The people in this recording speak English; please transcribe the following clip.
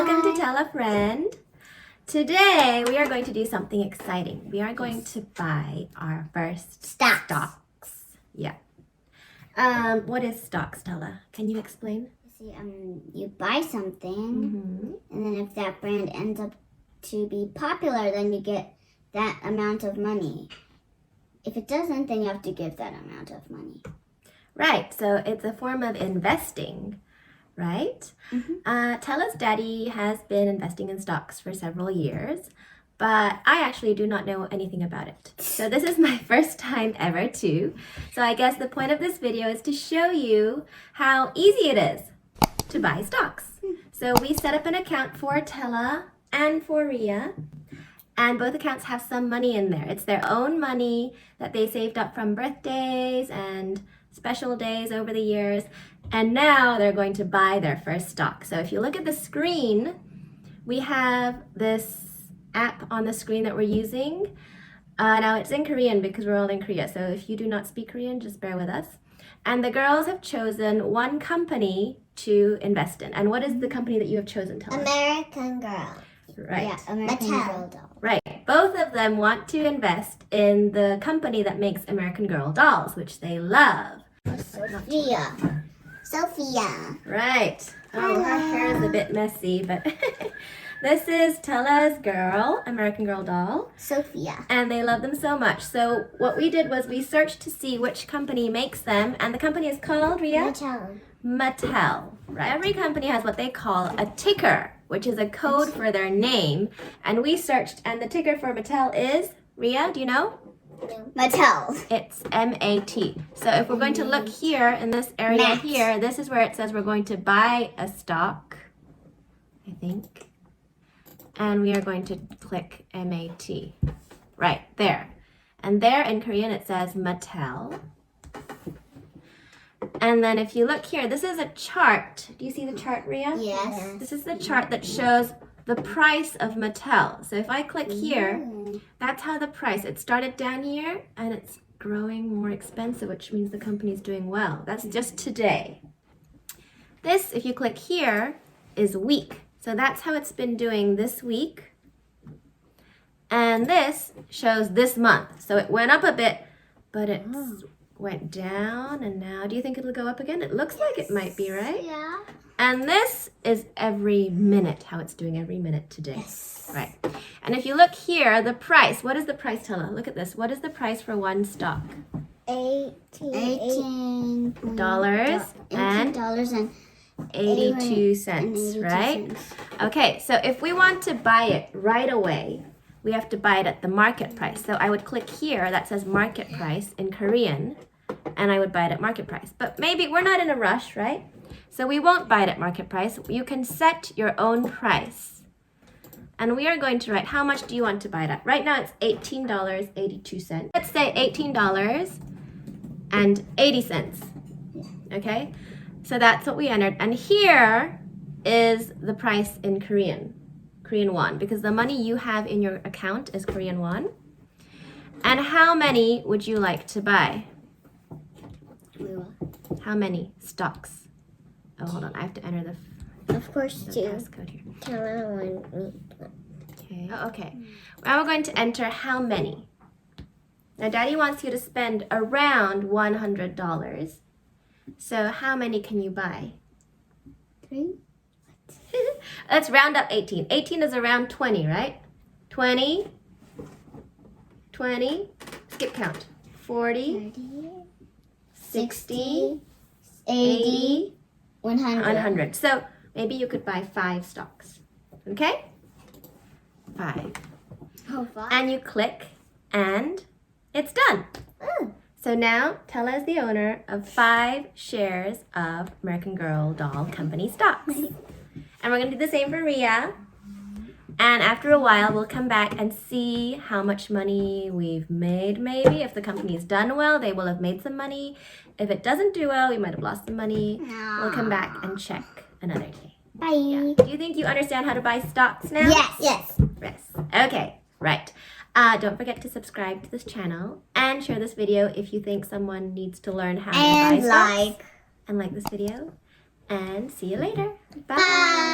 Welcome to Tell a Friend. Today we are going to do something exciting. We are going to buy our first stocks. Yeah. What is stocks, Stella? Can you explain? See, you buy something, and then if that brand ends up to be popular, then you get that amount of money. If it doesn't, then you have to give that amount of money. Right. So it's a form of investing, right? Tella's daddy has been investing in stocks for several years, but I actually do not know anything about it. So this is my first time ever too. So I guess the point of this video is to show you how easy it is to buy stocks. So we set up an account for Tella and for Ria, and both accounts have some money in there. It's their own money that they saved up from birthdays and special days over the years, and now they're going to buy their first stock. So if you look at the screen, we have this app on the screen that we're using. Now it's in Korean because we're all in Korea, so if you do not speak Korean, just bear with us. And the girls have chosen one company to invest in. And what is the company that you have chosen, Tella? American Girl. Right. Yeah, American Girl doll. Right. Both of them want to invest in the company that makes American Girl dolls, which they love. Sophia. Right. Oh, her hair is a bit messy, but this is Tella's girl, American Girl doll. Sophia. And they love them so much. So what we did was we searched to see which company makes them, and the company is called, Ria? Mattel. Right. Every company has what they call a ticker, which is a code for their name. And we searched, and the ticker for Mattel is, Ria, do you know? Mattel. It's M-A-T. So if we're going to look here in this area here, this is where it says we're going to buy a stock, I think. And we are going to click M-A-T. Right, there. And there in Korean it says Mattel. And then if you look here, this is a chart. Do you see the chart, Ria? Yes. This is the chart that shows the price of Mattel. So if I click here, that's how the price. It started down here and it's growing more expensive, which means the company's doing well. That's just today. This, if you click here, is week. So that's how it's been doing this week. And this shows this month. So it went up a bit, but it went down, and now do you think it'll go up again? It looks like it might be, right? Yeah. And this is every minute, how it's doing every minute today. Yes. Right. And if you look here, the price, what is the price, Tella? Look at this. What is the price for one stock? $18 Dollars and and 82 cents, right? Okay, so if we want to buy it right away, we have to buy it at the market price. So I would click here that says market price in Korean, and I would buy it at market price. But maybe we're not in a rush, right? So we won't buy it at market price. You can set your own price. And we are going to write, how much do you want to buy it at? Right now it's $18.82. Let's say $18.80. Okay? So that's what we entered. And here is the price in Korean won, because the money you have in your account is Korean won. And how many would you like to buy? How many stocks? Oh, hold on. I have to enter the passcode here. Okay. Oh, okay. Now we're going to enter how many. Now, Daddy wants you to spend around $100. So how many can you buy? 3. Let's round up 18. 18 is around 20, right? 20. Skip count. 40. 60. 80. 100. So maybe you could buy 5 stocks. Okay? 5. Oh, 5. And you click, and it's done. So now Tella is the owner of 5 shares of American Girl doll company stocks. And we're going to do the same for Ria. And after a while, we'll come back and see how much money we've made, maybe. If the company's done well, they will have made some money. If it doesn't do well, we might have lost some money. We'll come back and check another day. Bye. Yeah. Do you think you understand how to buy stocks now? Yes. Yes. Okay, right. Don't forget to subscribe to this channel and share this video if you think someone needs to learn how to buy stocks. And like this video. And see you later. Bye.